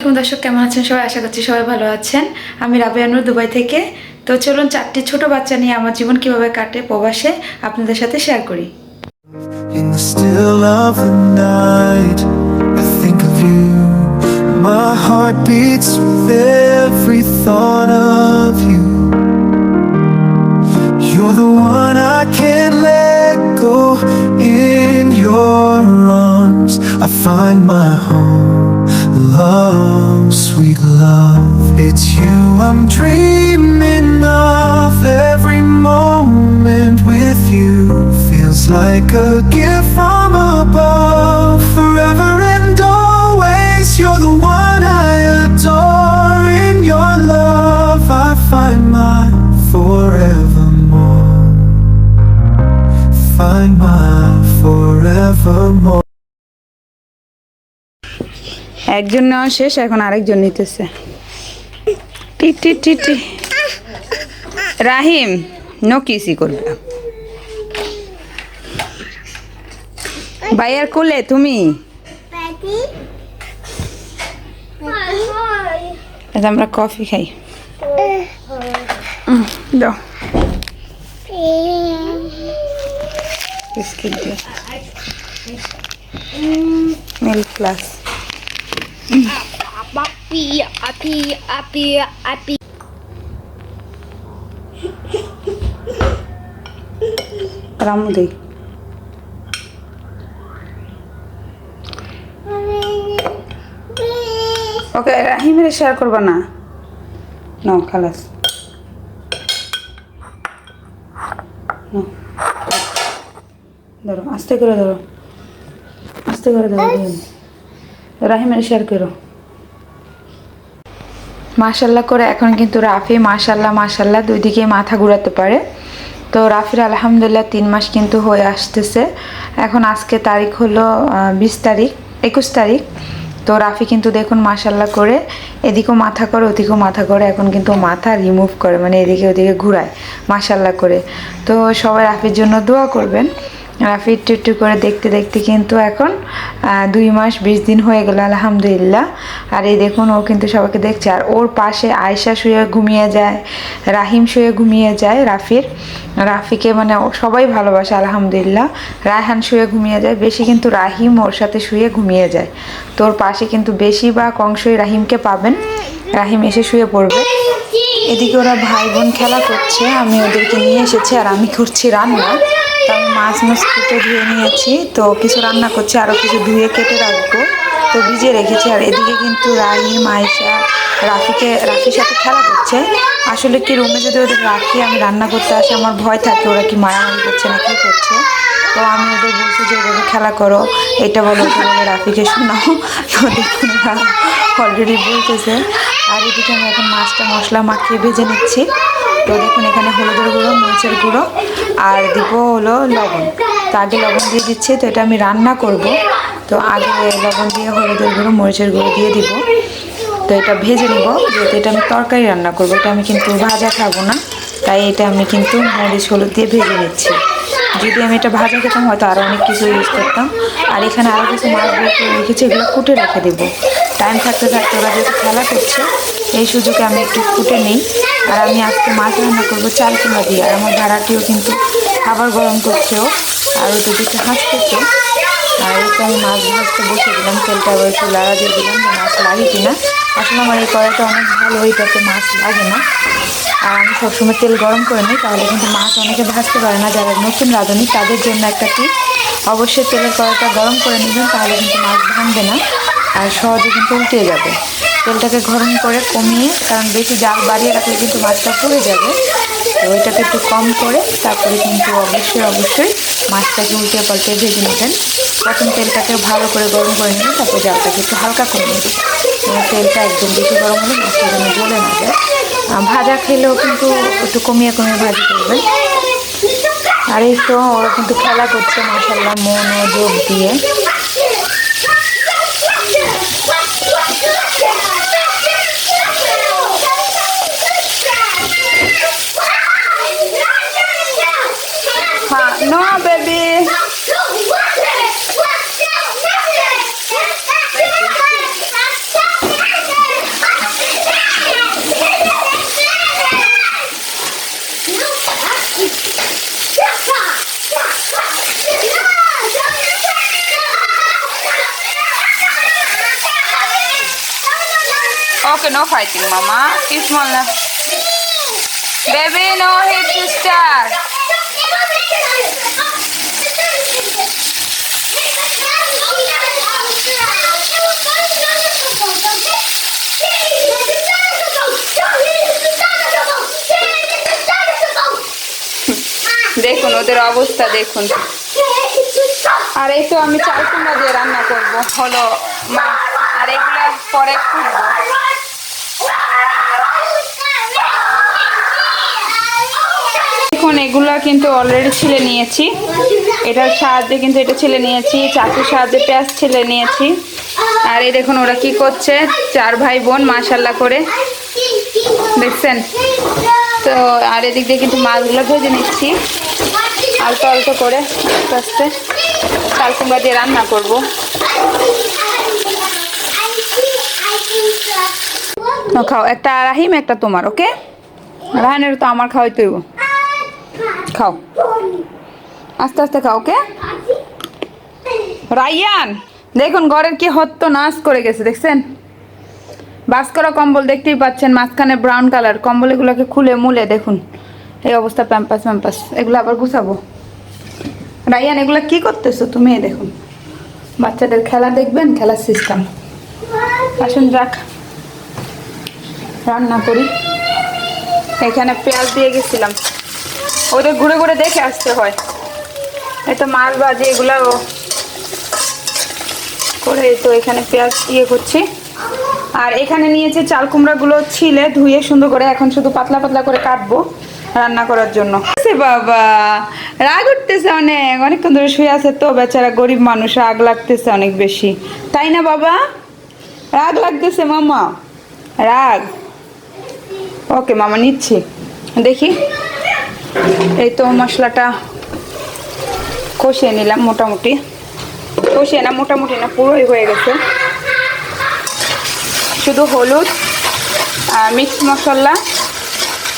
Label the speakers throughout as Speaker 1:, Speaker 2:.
Speaker 1: দর্শক কেমন আছেন সবাই? আশা করছি সবাই ভালো আছেন। আমি রাবিয়া নূর, দুবাই থেকে। তো চলুন 4টি ছোট বাচ্চা নিয়ে আমার জীবন কিভাবে কাটে প্রবাসে আপনাদের সাথে শেয়ার করি।
Speaker 2: In the still of the night, I think of you. My heart beats with every thought of you. You're the one I can't let go. In your arms, I find my home. Love, sweet love, it's you I'm dreaming of. Every moment with you feels like a gift from above. Forever and always, you're the one I adore. In your love, I find my forevermore. Find my forevermore.
Speaker 1: একজন নেওয়া শেষ, এখন আরেকজন নিতেছে। টি টি টি টি রাহিম no কিসি করবে। ভাইয়ার কোলে তুমি। আমরা কফি খাই। দাও বিস্কিট দিও, মিল্ক প্লাস। রামু দেই। ওকে রাহিমের শেয়ার করবা না? নো খালাস। ধরো আস্তে করে ধরো, আস্তে করে ধরো। রাহিমের শেয়ার করো। মাশাল্লাহ করে এখন কিন্তু রাফি মাশাল্লাহ মাশাল্লাহ দুই দিকে মাথা ঘুরাতে পারে। তো রাফির আলহামদুলিল্লাহ 3 মাস কিন্তু হয়ে আসতেছে। এখন আজকে তারিখ হলো 21 তারিখ। তো রাফি কিন্তু দেখুন মাশাল্লাহ করে এদিকেও মাথা করে ওদিকেও মাথা করে, এখন কিন্তু মাথা রিমুভ করে, মানে এদিকে ওদিকে ঘুরায় মাশাল্লাহ করে। তো সবাই রাফির জন্য দোয়া করবেন। রাফি একটু একটু করে দেখতে দেখতে কিন্তু এখন 2 মাস 20 দিন হয়ে গেল আলহামদুলিল্লাহ। আর এই দেখুন ও কিন্তু সবাইকে দেখছে, আর ওর পাশে আয়েশা শুয়ে ঘুমিয়ে যায়, রাহিম শুয়ে ঘুমিয়ে যায়। রাফিকে মানে সবাই ভালোবাসে আলহামদুলিল্লাহ। রায়হান শুয়ে ঘুমিয়ে যায়, বেশি কিন্তু রাহিম ওর সাথে শুয়ে ঘুমিয়ে যায়। তো ওর পাশে কিন্তু বেশিরভাগ অংশই রাহিমকে পাবেন, রাহিম এসে শুয়ে পড়বে। এদিকে ওরা ভাই বোন খেলা করছে, আমি ওদেরকে নিয়ে এসেছি আর আমি করছি রান্না। তো আমি মাছ কেটে ধুয়ে নিয়েছি, তো কিছু রান্না করছি, আরও কিছু ধুয়ে কেটে রাখবো, তো ভিজিয়ে রেখেছি। আর এদিকে কিন্তু রাহিম আয়েশা রাফির সাথে খেলা করছে। আসলে কি রুমে যদি ওদের রাখি আমি রান্না করতে আসি, আমার ভয় থাকে ওরা কি মারামারি করছে না কী করছে। তো আমি ওদের বলছি যে এভাবে খেলা করো, এটা বলো ওটা বলো, রাফিকে শোনাও। তো দেখুন অলরেডি বলতেছে। আর এদিকে আমি এখন মাছটা মশলা মাখিয়ে ভেজে নিচ্ছি। তো দেখুন এখানে হলুদের গুঁড়ো, মরিচের গুঁড়ো আর দিব হলো লবণ। তো আগে লবণ দিয়ে দিচ্ছি, তো এটা আমি রান্না করব। তো আগে লবণ দিয়ে হলুদের গুঁড়ো মরিচের গুঁড়ো দিয়ে দিব। তো এটা ভেজে নেব, যেহেতু এটা আমি তরকারি রান্না করবো, এটা আমি কিন্তু ভাজা খাবো না, তাই এটা আমি কিন্তু মরিচ হলুদ দিয়ে ভেজে নিচ্ছি। যদি আমি এটা ভাজা খেতাম হয়তো আরও অনেক কিছু ইউজ করতাম। আর এখানে আরও কিছু মাছগুলো রেখেছি, এগুলো কুটে রেখে দেবো। টাইম থাকতে থাকতে ওরা যেহেতু খেলা করছে, এই সুযোগে আমি একটু কুটে নিই। আর আমি আজকে মাছ রান্না করবো চাল কুমড়া দিয়ে। আর আমার ভাড়াটিও কিন্তু খাবার গরম করছেও, আর ওটা দিকে হাসতেছে। আর এটা আমি মাছ ভাজতে বসে দিলাম, তেলটা আবার একটু লাড়া দিয়ে দিলাম যে মাছ লাগে কিনা। আসলে আমার এই কড়াইটা অনেক ভালো, এইটাতে মাছ লাগে না। আর আমি সবসময় তেল গরম করে নিই, তাহলে কিন্তু মাছ অনেকে ভাজতে পারে না। যারা নতুন রাঁধুনি তাদের জন্য একটা টিপ, অবশ্যই তেলের কড়াইটা গরম করে নেবেন, তাহলে কিন্তু মাছ ভাঙবে না আর সহজে কিন্তু উল্টে যাবে। তেলটাকে গরম করে কমিয়ে, কারণ বেশি জাল বাড়িয়ে রাখলে কিন্তু মাছটা পুড়ে যাবে। তো ওইটাকে একটু কম করে তারপরে কিন্তু অবশ্যই মাছটাকে উল্টে পাল্টে ভেজে নেবেন। প্রথম তেলটাকে ভালো করে গরম করে নেবেন, তারপর জালটাকে একটু হালকা করে নেবেন। তেলটা একদম বেশি গরম হলে মাছটা যেন জ্বলে না যায়। ভাজা খেলেও কিন্তু একটু কমিয়ে ভাজি করবেন। আর এই তো ওরা কিন্তু খেলা করছে মাশাআল্লাহ মনোযোগ দিয়ে। No, baby. Okay, no fighting, Mama. Keep small now. Baby, no hit, sister. দেখুন ওদের অবস্থা দেখুন। আর এই তো আমি চাল কুমড়া দিয়ে রান্না করব হলো মাছ, আর এগুলো পরে খুলবো। এখন এগুলা কিন্তু অলরেডি ছিলে নিয়েছি, এটার সাহায্যে কিন্তু এটা ছিলে নিয়েছি, চাকুর সাহায্যে পেঁয়াজ ছিলে নিয়েছি। আর এই দেখুন ওরা কি করছে, 4 ভাই বোন মাশাআল্লাহ করে, দেখছেন তো। আর এদিক দিয়ে কিন্তু মাছগুলো ভেজে নিচ্ছি অল্প অল্প করে, আস্তে আস্তে চাল কুমড়া দিয়ে রান্না করব। খাও, একটা রাহিম একটা তোমার, ওকে? রাহানের তো আমার খাওয়াই তৈব, খাও আস্তে আস্তে খাও, ওকে? রাইয়ান দেখুন ঘরের কি হত্য নাশ করে গেছে, দেখছেন? বাস করা কম্বল দেখতেই পাচ্ছেন, মাঝখানে ব্রাউন কালার কম্বল, এগুলোকে খুলে মুলে দেখুন এই অবস্থা। প্যাম্পাস প্যাম্পাস এগুলো আবার গুছাবো। রাইয়ান এগুলো কি করতেছো তুমি? দেখুন বাচ্চাদের খেলা দেখবেন, খেলার সিস্টেম। আসুন যাক রান্না করি। এখানে পেঁয়াজ দিয়ে গেছিলাম, ওদের ঘুরে ঘুরে দেখে আসতে হয়। এটা মাছ ভাজি এগুলো করে, তো এখানে পেঁয়াজ ইয়ে করছি। আর এখানে নিয়েছি চাল কুমড়াগুলো ছিলে ধুয়ে সুন্দর করে, এখন শুধু পাতলা পাতলা করে কাটবো রান্না করার জন্য। বাবা রাগ উঠতেছে অনেক, অনেকক্ষণ ধরে শুয়ে আছে তো, বেচারা গরিব মানুষ, রাগ লাগতেছে অনেক বেশি, তাই না বাবা? রাগ লাগতেছে মামা, রাগ। ওকে মামা নিচ্ছি, দেখি। এই তো মশলাটা কষিয়ে নিলাম, মোটামুটি কষিয়ে না, মোটামুটি না পুরোই হয়ে গেছে। শুধু হলুদ, মিক্স মশলা,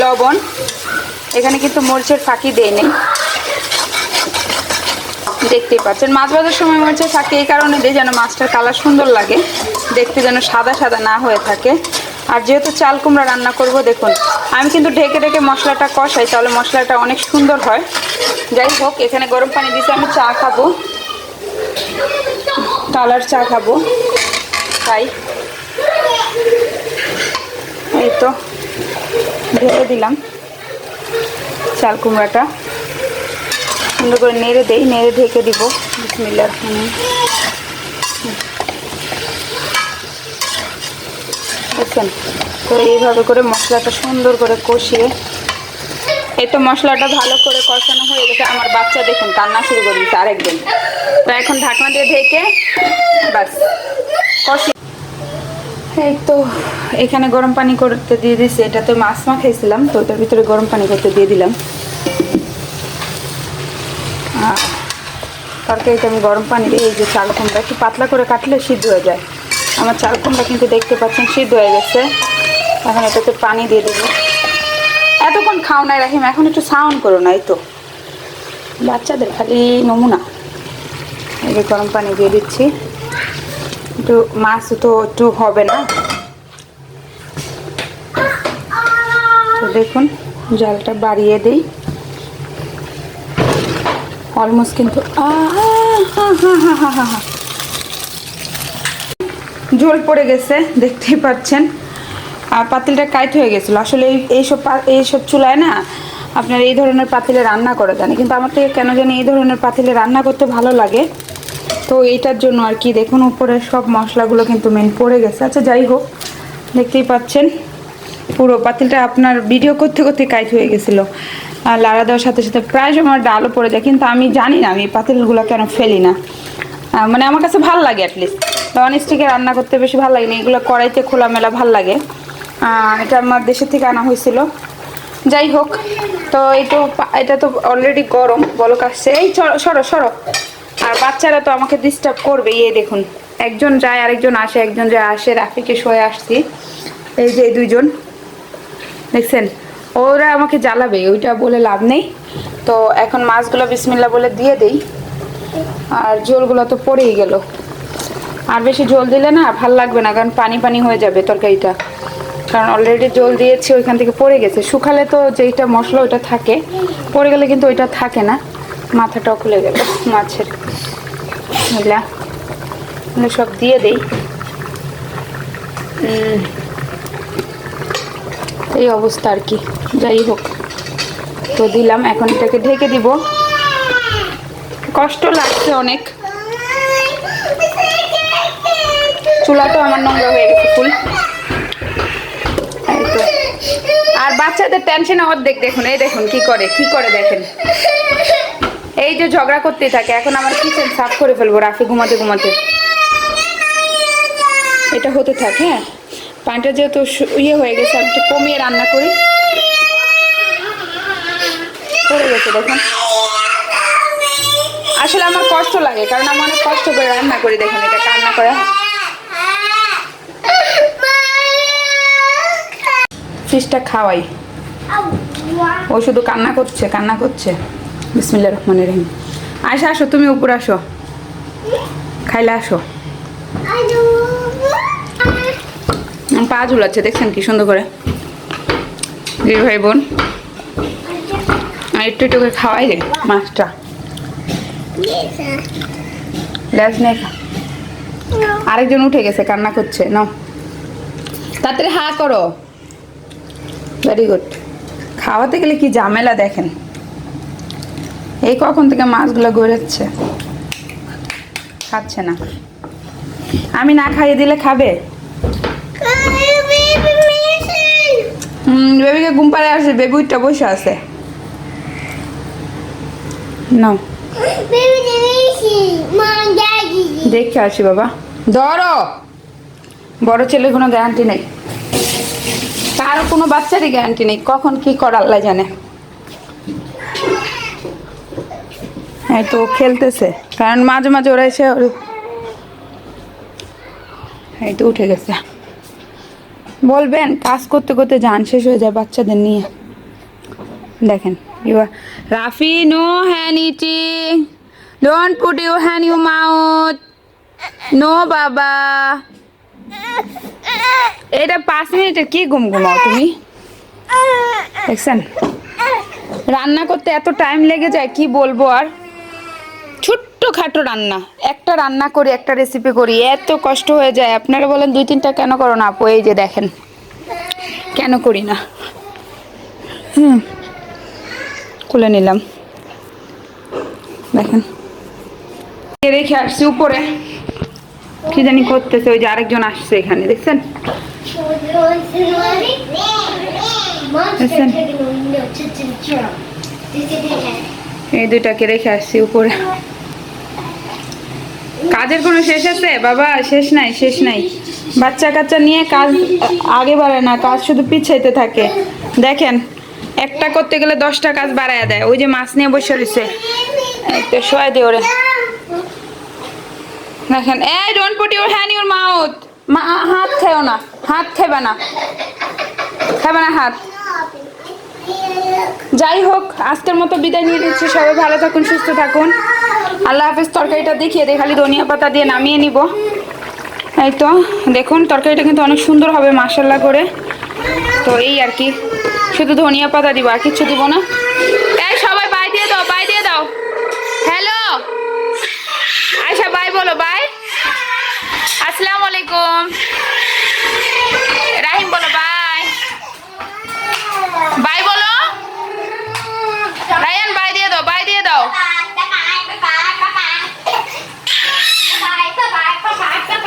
Speaker 1: লবণ, এখানে কিন্তু মরিচের ফাঁকি দেয় নেই, দেখতেই পাচ্ছেন। মাছ ভাজার সময় মরিচের ফাঁকি এই কারণে দেয় যেন মাছটার কালার সুন্দর লাগে দেখতে, যেন সাদা সাদা না হয়ে থাকে। আর যেহেতু চাল কুমড়া রান্না করব, দেখুন আমি কিন্তু ঢেকে ঢেকে মশলাটা কষাই, তাহলে মশলাটা অনেক সুন্দর হয়। যাই হোক, এখানে গরম পানি দিতে আমি চা খাবো, কালার চা খাবো, তাই এই তো ঢেলে দিলাম চাল কুমড়াটা, সুন্দর করে নেড়ে দেই, নেড়ে ঢেকে দিব। বিসমিল্লাহ। বুঝছেন তো, এইভাবে করে মশলাটা সুন্দর করে কষিয়ে, এই তো মশলাটা ভালো করে কষানো হয়ে গেছে। আমার বাচ্চা দেখুন কান্না শুরু করে দিচ্ছে আরেকদিন, তো এখন ঢাকনা দিয়ে ঢেকে বাস কষি। এই তো এখানে গরম পানি করতে দিয়ে দিচ্ছি, এটা তো মাছ মাখাইছিলাম, তো ওটার ভিতরে গরম পানি করতে দিয়ে দিলাম। তরকারিতে আমি গরম পানি দিয়ে, এই যে চাল কুমড়া একটু পাতলা করে কাটলে সিদ্ধ হয়ে যায়। আমার চাল কুমড়া কিন্তু দেখতে পাচ্ছেন সিদ্ধ হয়ে গেছে। এখন এটাতে পানি দিয়ে দেবো। এতক্ষণ খাও নাই রাহিম, এখন একটু সাউন্ড করো না, এই তো বাচ্চাদের খালি নমুনা। এই যে গরম পানি দিয়ে দিচ্ছি, একটু মাছ তো একটু হবে না, তো দেখুন জালটা বাড়িয়ে দেই। অলমোস্ট কিন্তু ঝোল পড়ে গেছে, দেখতেই পাচ্ছেন। আর পাতিলটা কাইট হয়ে গেছিলো। আসলে এইসব চুলায় না আপনার এই ধরনের পাতিলে রান্না করা জানি, কিন্তু আমার থেকে কেন জানি এই ধরনের পাতিলে রান্না করতে ভালো লাগে, তো এইটার জন্য আর কি। দেখুন উপরে সব মশলাগুলো কিন্তু মেন পড়ে গেছে। আচ্ছা যাই হোক, দেখতেই পাচ্ছেন পুরো পাতিলটা আপনার ভিডিও করতে করতে কাইট হয়ে গেছিলো। আর লাড়া দেওয়ার সাথে সাথে প্রায় সময় ডালও পড়ে যায়, কিন্তু আমি জানি না আমি পাতিলগুলো কেন ফেলি না, মানে আমার কাছে ভাল লাগে। অ্যাটলিস্ট নন স্টিকে রান্না করতে বেশি ভালো লাগে না, এগুলো কড়াইতে খোলামেলা ভাল লাগে। এটা আমার দেশের থেকে আনা হয়েছিল। যাই হোক, তো এটা তো অলরেডি গরম, বলক আসছে। এই সরো সরো, আর বাচ্চারা তো আমাকে ডিস্টার্ব করবে। এই দেখুন একজন যায় আরেকজন আসে, একজন যায় আসে। রাফিকে শোয়ে আসছি, এই যে এই দুইজন দেখছেন, ওরা আমাকে জ্বালাবে, ওইটা বলে লাভ নেই। তো এখন মাছগুলো বিসমিল্লাহ বলে দিয়ে দেই। আর ঝোলগুলো তো পড়েই গেল, আর বেশি ঝোল দিলে না ভাল লাগবে না, কারণ পানি পানি হয়ে যাবে তরকারিটা, কারণ অলরেডি জল দিয়েছি ওইখান থেকে পড়ে গেছে। শুকালে তো যেইটা মশলা ওইটা থাকে, পড়ে গেলে কিন্তু ওইটা থাকে না। মাথাটাও খুলে গেল মাছের, বুঝলা, সব দিয়ে দেই। এই অবস্থা আর কি, যাই হোক তো দিলাম। এখন এটাকে ঢেকে দিব। কষ্ট লাগছে অনেক, চুলা তো আমার নোংরা হয়ে গেছে ফুল। এই তো, আর বাচ্চাদের টেনশনে অর্ধেক দেখুন, এই দেখুন কি করে দেখেন, এই যে ঝগড়া করতেই থাকে। এখন আমার কিচেন সাফ করে ফেলবো রাফি ঘুমাতে ঘুমাতে। এটা হতে থাকে। হ্যাঁ, পানিটা যেহেতু ইয়ে হয়ে গেছে, আমি একটু কমিয়ে রান্না করি। পড়ে গেছে দেখুন। আসলে আমার কষ্ট লাগে, কারণ আমি অনেক কষ্ট করে রান্না করি। দেখুন এটা কান্না করা, ফিশটা খাওয়াই, ও শুধু কান্না করছে। বিসমিল্লাহির রহমানির রহিম। আয়শা আসো, তুমি উপরে আসো, খাইলে আসো। পা ঝুলাচ্ছে দেখছেন কি সুন্দর করে, দুই ভাই বোন। আর একটু করে খাওয়াই রে মাছটা, লেজ নেই। আরেকজন উঠে গেছে, কান্না করছে। নাও তাড়াতাড়ি হা করো। Very good. খাওয়াতে গেলে কি ঝামেলা দেখেন, এই কখন থেকে মাছগুলো গড়াচ্ছে, খাচ্ছে না। আমি না খাইয়ে দিলে খাবে? বেবিকে ঘুম পাড়ে আসে, বেবি উঠটা বসে আছে। নাও দেখে আসি বাবা। ধরো, বড় ছেলের কোনো গ্যারান্টি নেই, কারো কোনো বাচ্চারই গ্যারান্টি নেই, কখন কি করে আল্লাহ জানে। এই তো খেলতেছে, কারণ মাঝে মাঝে ওরা এসে, এই তো উঠে গেছে। বলবেন কাজ করতে করতে জান শেষ হয়ে যায় বাচ্চাদের নিয়ে। দেখেন Rafi, no hand eating, don't put your hand your mouth, no বাবা। এটা 5 মিনিটের কি ঘুমাও তুমি, দেখছেন? রান্না করতে এত টাইম লেগে যায় কি বলবো আর। ছোট্ট খাটো রান্না, একটা রান্না করি, একটা রেসিপি করি, এত কষ্ট হয়ে যায়। আপনারা বলেন 2-3টা কেন করো না আপু? এই যে দেখেন কেন করি না। খুলে নিলাম, দেখেন রেখে আসছি উপরে, কি জানি করতেছে। ওই যে আরেকজন আসছে এখানে, দেখছেন? এই দুইটাকে রেখে আসছি উপরে। কাজের কোনো শেষ আছে বাবা? শেষ নাই। বাচ্চা কাচ্চা নিয়ে কাজ আগে বাড়ে না, কাজ শুধু পিছাইতে থাকে। দেখেন একটা করতে গেলে 10টা কাজ বাড়ায় দেয়। ওই যে মাছ নিয়ে বসে রয়েছে, একটা শোয়াই দিয়ে ওরে। দেখেন, এই don't put your hand your mouth. হাত খেও না, হাত খেবে না হাত। যাই হোক, আজকের মতো বিদায় নিয়ে নিচ্ছি। সবাই ভালো থাকুন, সুস্থ থাকুন, আল্লাহ হাফেজ। তরকারিটা দেখিয়ে দিই, খালি ধনিয়া পাতা দিয়ে নামিয়ে নিব। এই তো দেখুন, তরকারিটা কিন্তু অনেক সুন্দর হবে মাশাআল্লাহ করে। তো এই আর কি, শুধু ধনিয়া পাতা দিব, আর কিচ্ছু দিব না। এই সবাই বাই দিয়ে দাও। হ্যালো আয়শা, বাই বলো, বাই। আসসালামু আলাইকুম। রাহিম বলো বাই, বাই বলো। রায়ান বাই দিয়ে দাও।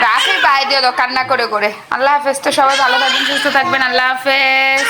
Speaker 1: রাফি বাই দিয়ে দাও কান্না করে। আল্লাহ হাফেজ। তো সবাই ভালো থাকবেন, সুস্থ থাকবেন। আল্লাহ হাফেজ।